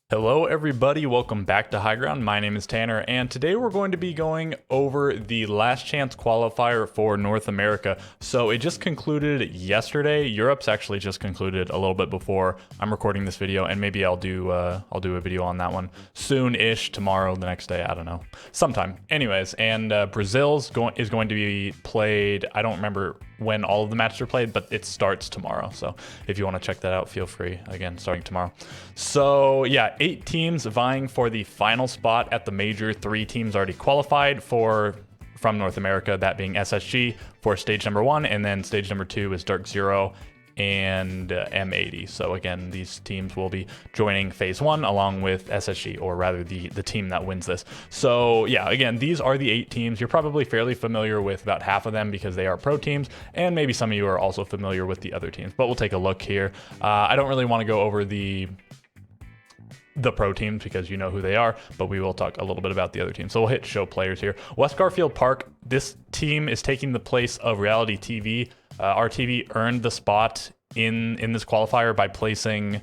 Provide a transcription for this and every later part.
Hello everybody, welcome back to High Ground. My name is Tanner, and today we're going to be going over the last chance qualifier for North America. So it just concluded yesterday. Europe's actually just concluded a little bit before I'm recording this video, and maybe I'll do a video on that one soon-ish, tomorrow, the next day, I don't know, sometime. Anyways, and Brazil's is going to be played. I don't remember when all of the matches are played, but it starts tomorrow. So if you want to check that out, feel free. Again, starting tomorrow. So yeah, 8 teams vying for the final spot at the major. 3 teams already qualified from North America, that being SSG for stage number 1, and then stage number 2 is Dark Zero and M80. So again, these teams will be joining phase 1 along with SSG, or rather the team that wins this. So yeah, again, these are the 8 teams. You're probably fairly familiar with about half of them because they are pro teams, and maybe some of you are also familiar with the other teams, but we'll take a look here. I don't really want to go over the pro teams because you know who they are, but we will talk a little bit about the other teams. So we'll hit show players here. West Garfield Park, this team is taking the place of Reality TV. RTV earned the spot in this qualifier by placing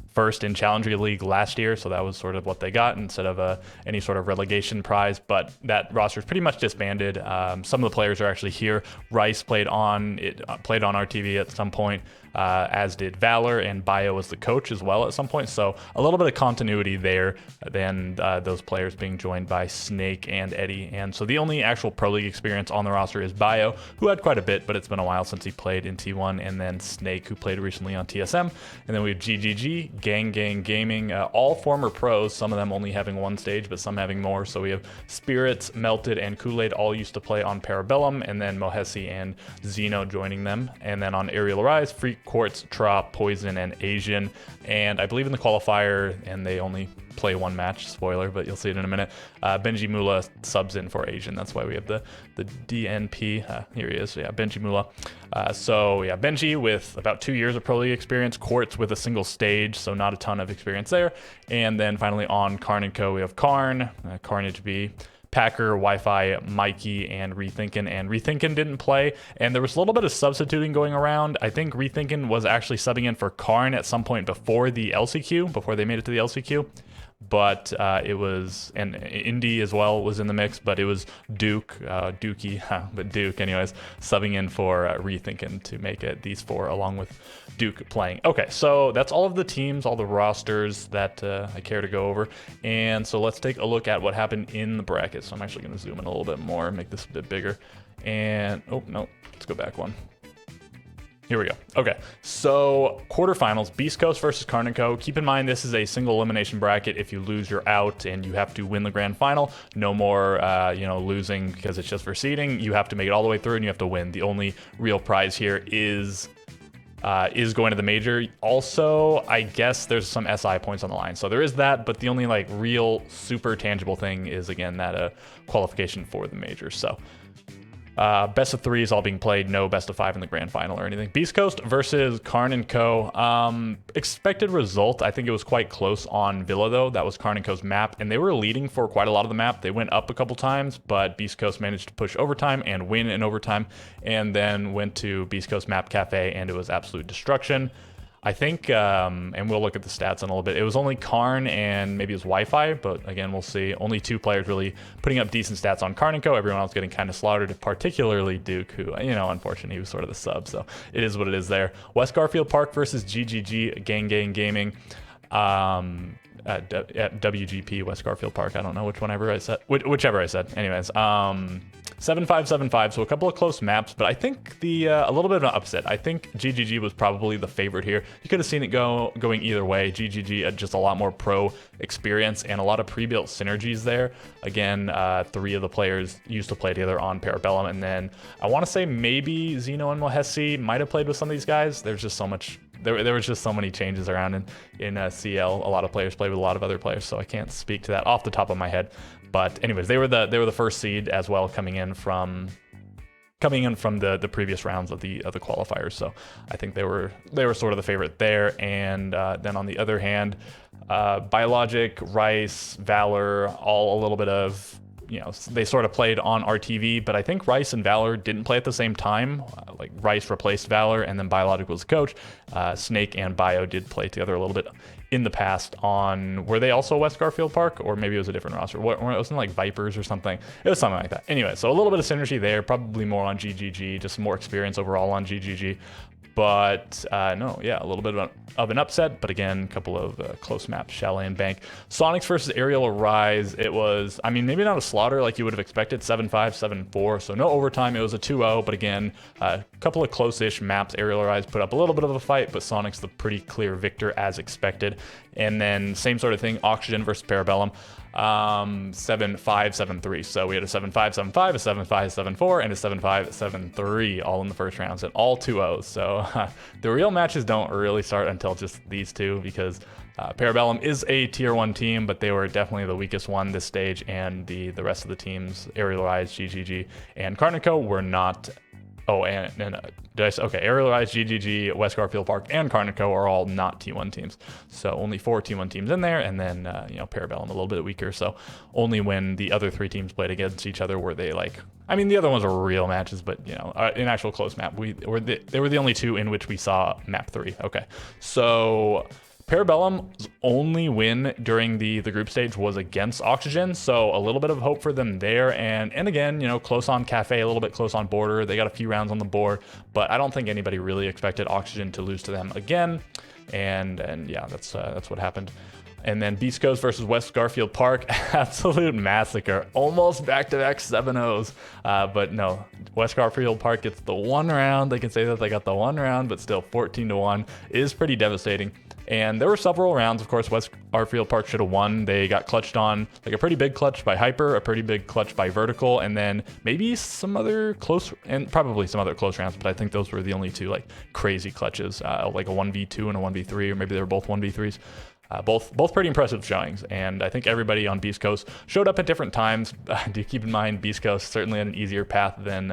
first in Challenger League last year, so that was sort of what they got instead of any sort of relegation prize, but that roster is pretty much disbanded. Some of the players are actually here. Rice played on RTV at some point, as did Valor, and Bio was the coach as well at some point, so a little bit of continuity there than those players being joined by Snake and Eddie. And so the only actual Pro League experience on the roster is Bio, who had quite a bit, but it's been a while since he played in T1, and then Snake, who played recently on TSM, and then we have GGG, Gang Gaming, all former pros, some of them only having 1 stage, but some having more. So we have Spirits, Melted, and Kool-Aid all used to play on Parabellum, and then Mohesi and Xeno joining them. And then on Aerial Rise, Freak, Quartz, Tra, Poison, and Asian. And I believe in the qualifier, and they only play 1 match, spoiler, but you'll see it in a minute, Benji Mula subs in for Asian. That's why we have the DNP. Here he is. Yeah, Benji Mula. So yeah, Benji with about 2 years of Pro League experience, Quartz with a single stage, so not a ton of experience there. And then finally on Karn & Co, we have Karn, Carnage B, Packer, Wi-Fi, Mikey, and Rethinkin. And Rethinkin didn't play, and there was a little bit of substituting going around. I think Rethinkin was actually subbing in for Karn at some point before the LCQ, before they made it to the LCQ. But it was, and Indy as well was in the mix, but it was Duke, but Duke anyways, subbing in for Rethinkin to make it these 4 along with Duke playing. Okay, so that's all of the teams, all the rosters that I care to go over. And so let's take a look at what happened in the bracket. So I'm actually going to zoom in a little bit more, make this a bit bigger. And, oh, no, let's go back one. Here we go. Okay, so quarterfinals, Beast Coast versus Karn & Co. Keep in mind, this is a single elimination bracket. If you lose, you're out, and you have to win the grand final. No more, losing because it's just for seeding. You have to make it all the way through, and you have to win. The only real prize here is going to the major. Also, I guess there's some SI points on the line, so there is that, but the only real super tangible thing is, again, that qualification for the major. So best of 3 is all being played, no best of 5 in the grand final or anything. Beast Coast versus Karn & Co. Expected result, I think it was quite close on Villa though. That was Karn & Co.'s map, and they were leading for quite a lot of the map. They went up a couple times, but Beast Coast managed to push overtime and win in overtime, and then went to Beast Coast Map Cafe, and it was absolute destruction. I think, and we'll look at the stats in a little bit, it was only Karn and maybe it was Wi-Fi, but again, we'll see. Only 2 players really putting up decent stats on Karn & Co. Everyone else getting kind of slaughtered, particularly Duke, who, unfortunately, he was sort of the sub, so it is what it is there. West Garfield Park versus GGG, Gang Gaming. At WGP, West Garfield Park. I don't know whichever I said. Anyways, 7-5-7-5, so a couple of close maps, but I think a little bit of an upset. I think GGG was probably the favorite here. You could have seen it going either way. GGG had just a lot more pro experience and a lot of pre-built synergies there. Again, 3 of the players used to play together on Parabellum, and then I want to say maybe Xeno and Mohesi might have played with some of these guys. There's just so much. There was just so many changes around in CL. A lot of players played with a lot of other players, so I can't speak to that off the top of my head. But anyways, they were the first seed as well, coming in from the previous rounds of the qualifiers. So I think they were sort of the favorite there. And then on the other hand, Biologic, Rice, Valor, all a little bit of they sort of played on RTV, but I think Rice and Valor didn't play at the same time. Like Rice replaced Valor, and then Biologic was the coach. Snake and Bio did play together a little bit in the past on, were they also West Garfield Park, or maybe it was a different roster? It wasn't like Vipers or something. It was something like that. Anyway, so a little bit of synergy there, probably more on GGG, just more experience overall on GGG. But no, yeah, a little bit of an upset, but again, a couple of close maps, Chalet and Bank. Sonics versus Aerial Arise, it was, I mean, maybe not a slaughter like you would have expected, 7-5, 7-4, so no overtime, it was a 2-0, but again, a couple of close-ish maps. Aerial Arise put up a little bit of a fight, but Sonics the pretty clear victor as expected. And then same sort of thing, Oxygen versus Parabellum. 7-5, 7-3. So we had a 7-5, 7-5, a 7-5, 7-4, and a 7-5, 7-3 all in the first rounds, and all 2-0s. So the real matches don't really start until just these two, because Parabellum is a tier 1 team, but they were definitely the weakest one this stage, and the rest of the teams, Aerial Rise, GGG, and Carnico were not. Oh, and did I say, okay, Aerial Rise, GGG, West Garfield Park, and Carnico are all not T1 teams. So only 4 T1 teams in there, and then, Parabellum a little bit weaker. So only when the other 3 teams played against each other were they like, I mean, the other ones were real matches, but, in actual close map, they were the only 2 in which we saw map 3. Okay, so Parabellum's only win during the group stage was against Oxygen, so a little bit of hope for them there. And again, close on Cafe, a little bit close on Border. They got a few rounds on the board, but I don't think anybody really expected Oxygen to lose to them again. And yeah, that's what happened. And then Beast Coast versus West Garfield Park, absolute massacre. Almost back-to-back 7-0s. But no, West Garfield Park gets the 1 round. They can say that they got the 1 round, but still 14-1 is pretty devastating. And there were several rounds. Of course, West Garfield Park should have won. They got clutched on, like a pretty big clutch by Hyper, a pretty big clutch by Vertical, and then maybe some other close, and probably some other close rounds, but I think those were the only 2 like crazy clutches, like a 1v2 and a 1v3, or maybe they were both 1v3s. Both pretty impressive showings, and I think everybody on Beast Coast showed up at different times. Do keep in mind, Beast Coast certainly had an easier path than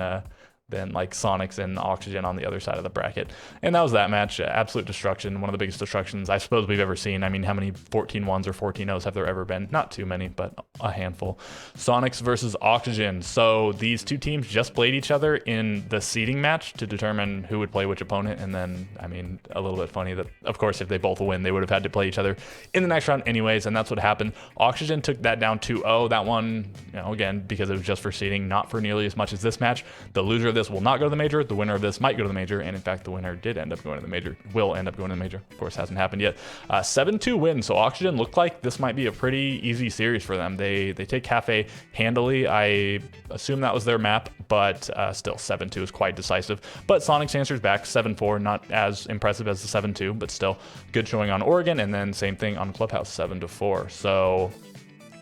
like Sonics and Oxygen on the other side of the bracket. And that was that match. Absolute destruction, one of the biggest destructions I suppose we've ever seen. I mean, how many 14-1s or 14-0s have there ever been? Not too many, but a handful. Sonics versus Oxygen. So these 2 teams just played each other in the seeding match to determine who would play which opponent. And then, I mean, a little bit funny that, of course, if they both win, they would have had to play each other in the next round anyways, and that's what happened. Oxygen took that down 2-0. That one, again, because it was just for seeding, not for nearly as much as this match. The loser of this will not go to the major. The winner of this might go to the major, and in fact, the winner did end up going to the major. Will end up going to the major. Of course, hasn't happened yet. 7-2 win. So Oxygen looked like this might be a pretty easy series for them. They take Cafe handily. I assume that was their map, but still 7-2 is quite decisive. But Sonics answers back 7-4, not as impressive as the 7-2, but still good showing on Oregon, and then same thing on Clubhouse, 7-4. So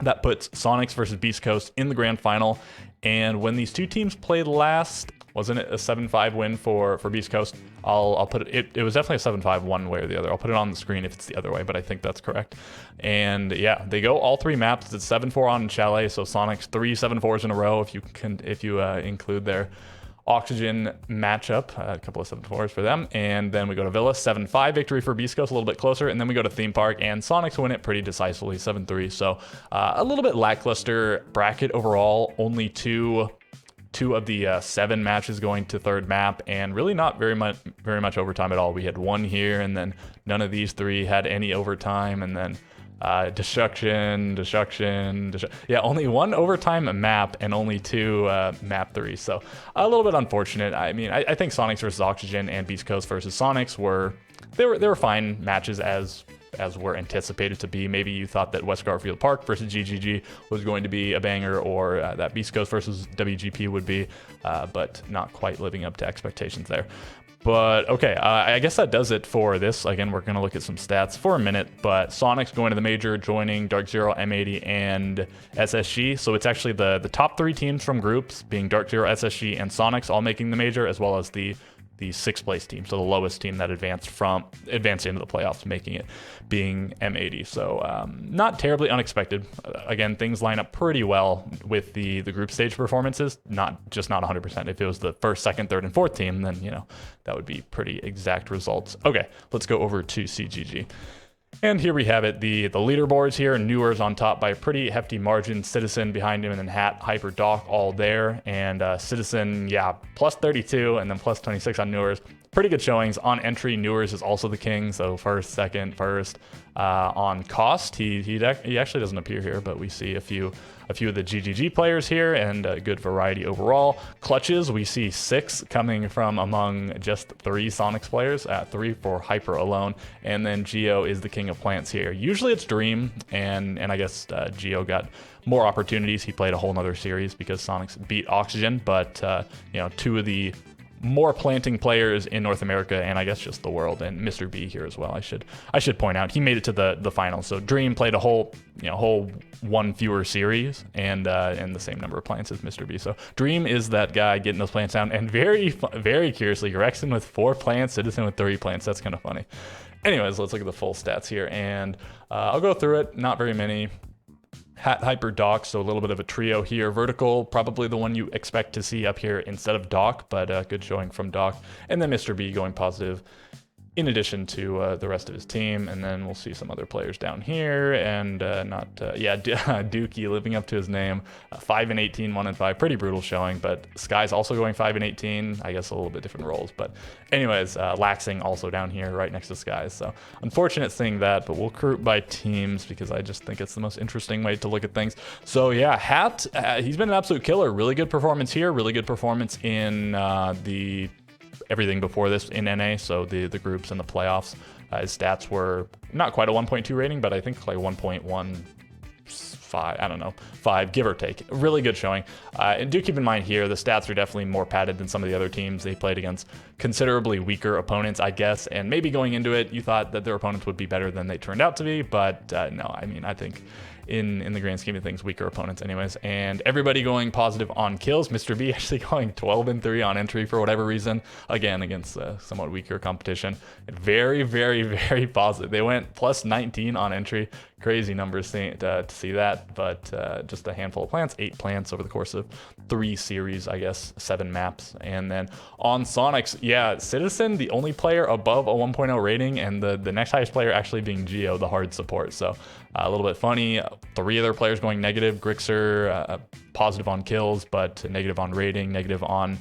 that puts Sonics versus Beast Coast in the grand final. And when these 2 teams played last, wasn't it a 7-5 win for Beast Coast? I'll put it was definitely a 7-5 one way or the other. I'll put it on the screen if it's the other way, but I think that's correct. And yeah, they go all 3 maps. It's 7-4 on Chalet, so Sonics 3 7-4s in a row if you include their Oxygen matchup, a couple of 7-4s for them. And then we go to Villa, 7-5 victory for Beast Coast, a little bit closer. And then we go to Theme Park, and Sonics win it pretty decisively, 7-3. So a little bit lackluster bracket overall. Only two of the 7 matches going to 3rd map, and really not very much overtime at all. We had 1 here, and then none of these 3 had any overtime, and then destruction. Yeah, only 1 overtime map and only 2 map 3. So a little bit unfortunate. I mean, I think Sonics versus Oxygen and Beast Coast versus Sonics were fine matches as were anticipated to be. Maybe you thought that West Garfield Park versus GGG was going to be a banger, or that Beast Coast versus WGP would be, but not quite living up to expectations there. But okay, I guess that does it for this. Again, we're going to look at some stats for a minute, but Sonics going to the major, joining Dark Zero, M80, and SSG. So it's actually the top 3 teams from groups, being Dark Zero, SSG, and Sonics, all making the major, as well as the 6th place team, so the lowest team that advanced into the playoffs, making it being M80. So not terribly unexpected. Again, things line up pretty well with the group stage performances, not 100%. If it was the 1st, 2nd, 3rd, and 4th team, then that would be pretty exact results. Okay, let's go over to CGG. And here we have it, the leaderboards here. Newer's on top by a pretty hefty margin. Citizen behind him, and then Hat, Hyper, Doc all there. And Citizen, yeah, plus 32, and then plus 26 on Newer's. pretty good showings. On entry, Newers is also the king, so first, second, first. On cost, he actually doesn't appear here, but we see a few of the GGG players here, and a good variety overall. Clutches, we see 6 coming from among just 3 Sonics players, 3 for Hyper alone, and then Geo is the king of plants here. Usually it's Dream, and I guess Geo got more opportunities. He played a whole nother series because Sonics beat Oxygen, but 2 of the more planting players in North America, and I guess just the world, and Mr. B here as well. I should point out he made it to the final. So Dream played a whole one fewer series and the same number of plants as Mr. B. So Dream is that guy getting those plants down, and very curiously, Rexon with 4 plants, Citizen with 3 plants. That's kind of funny. Anyways, let's look at the full stats here, and I'll go through it. Not very many. Hyper Doc, so a little bit of a trio here. Vertical, probably the one you expect to see up here instead of Doc, but good showing from Doc. And then Mr. B going positive in addition to the rest of his team. And then we'll see some other players down here, and Dookie living up to his name. 5 and 18, 1 and 5, pretty brutal showing, but Sky's also going 5 and 18, I guess a little bit different roles. But anyways, Laxing also down here right next to Sky. So unfortunate seeing that, but we'll group by teams because I just think it's the most interesting way to look at things. So yeah, Hat, he's been an absolute killer. Really good performance here, really good performance in everything before this in NA, so the groups and the playoffs. His stats were not quite a 1.2 rating, but I think like 1.15, I don't know, 5, give or take. Really good showing. And do keep in mind here, the stats are definitely more padded than some of the other teams. They played against considerably weaker opponents, I guess, and maybe going into it, you thought that their opponents would be better than they turned out to be, but no, I mean, I think in the grand scheme of things, weaker opponents anyways. And everybody going positive on kills. Mr. B actually going 12 and 3 on entry for whatever reason, again against somewhat weaker competition. Very positive. They went plus 19 on entry. Crazy numbers to see that, but just a handful of plants, 8 plants over the course of 3 series, I guess, 7 maps. And then on Sonics, yeah, Citizen, the only player above a 1.0 rating, and the next highest player actually being Geo, the hard support. So a little bit funny. 3 other players going negative. Grixer positive on kills, but negative on rating, negative on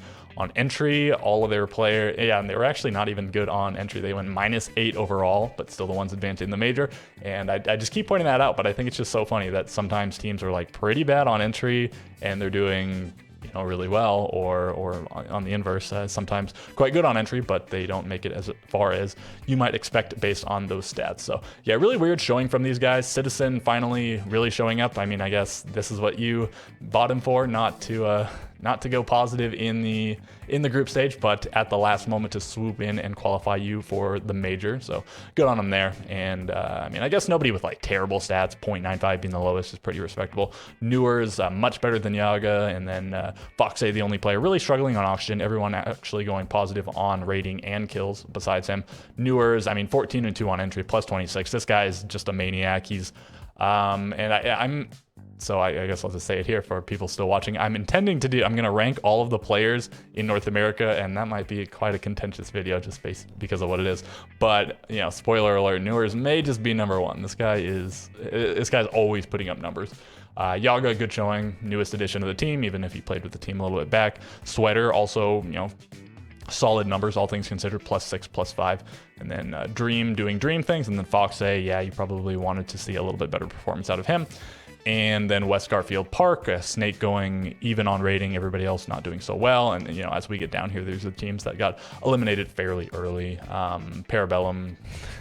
entry. All of their players, yeah, and they were actually not even good on entry. They went -8 overall, but still the ones advancing the major. And I just keep pointing that out, but I think it's just so funny that sometimes teams are like pretty bad on entry and they're doing really well, or on the inverse, sometimes quite good on entry, but they don't make it as far as you might expect based on those stats. So yeah, really weird showing from these guys. Citizen finally really showing up. I mean, I guess this is what you bought him for, not to go positive in the group stage, but at the last moment to swoop in and qualify you for the major. So good on him there. And I mean, I guess nobody with like terrible stats, 0.95 being the lowest, is pretty respectable. Newers much better than Yaga, and then Foxay, the only player really struggling on Oxygen. Everyone actually going positive on rating and kills besides him. Newers, I mean, 14 and 2 on entry, plus 26. This guy is just a maniac. He's so I guess I'll just say it here for people still watching. I'm going to rank all of the players in North America, and that might be quite a contentious video just because of what it is. But, spoiler alert, Newers may just be number 1. This guy's always putting up numbers. Yaga, good showing, newest addition to the team, even if he played with the team a little bit back. Sweater, also, solid numbers, all things considered, +6, +5. And then Dream doing Dream things, and then Foxay, yeah, you probably wanted to see a little bit better performance out of him. And then West Garfield Park, Snake going even on rating, everybody else not doing so well. And, as we get down here, there's the teams that got eliminated fairly early. Parabellum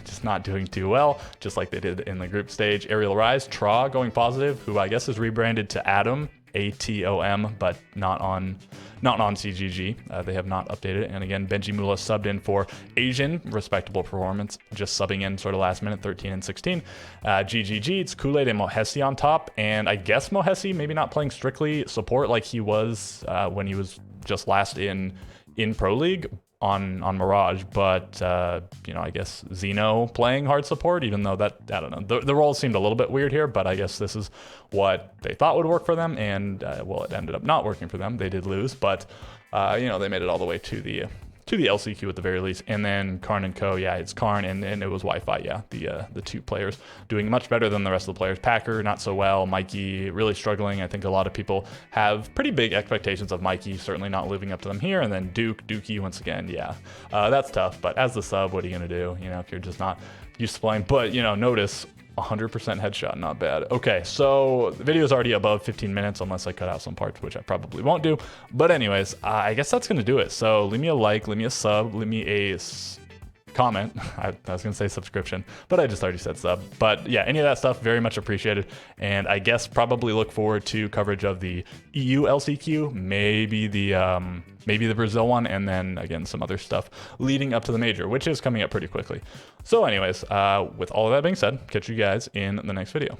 just not doing too well, just like they did in the group stage. Aerial Rise, Tra going positive, who I guess is rebranded to Atom, ATOM, but not on CGG. They have not updated it. And again, Benji Mula subbed in for Asian, respectable performance, just subbing in sort of last minute, 13 and 16. GGG, it's Kool-Aid and Mohesi on top. And I guess Mohesi maybe not playing strictly support like he was when he was just last in Pro League on Mirage, but I guess Xeno playing hard support, even though that, I don't know, the role seemed a little bit weird here, but I guess this is what they thought would work for them, and well, it ended up not working for them. They did lose, but they made it all the way to to the LCQ at the very least. And then Karn and Co. Yeah, it's Karn and it was Wi-Fi. Yeah, the two players doing much better than the rest of the players. Packer, not so well. Mikey, really struggling. I think a lot of people have pretty big expectations of Mikey, certainly not living up to them here. And then Dookie, once again, yeah, that's tough. But as the sub, what are you going to do? You know, if you're just not used to playing. But, you know, notice 100% headshot, not bad. Okay, so the video is already above 15 minutes unless I cut out some parts, which I probably won't do. But anyways, I guess that's gonna do it. So leave me a like, leave me a sub, leave me a comment. I was gonna say subscription, but I just already said sub. But yeah, any of that stuff, very much appreciated. And I guess probably look forward to coverage of the EU LCQ, maybe the Brazil one, and then again some other stuff leading up to the major, which is coming up pretty quickly. So anyways, with all of that being said, catch you guys in the next video.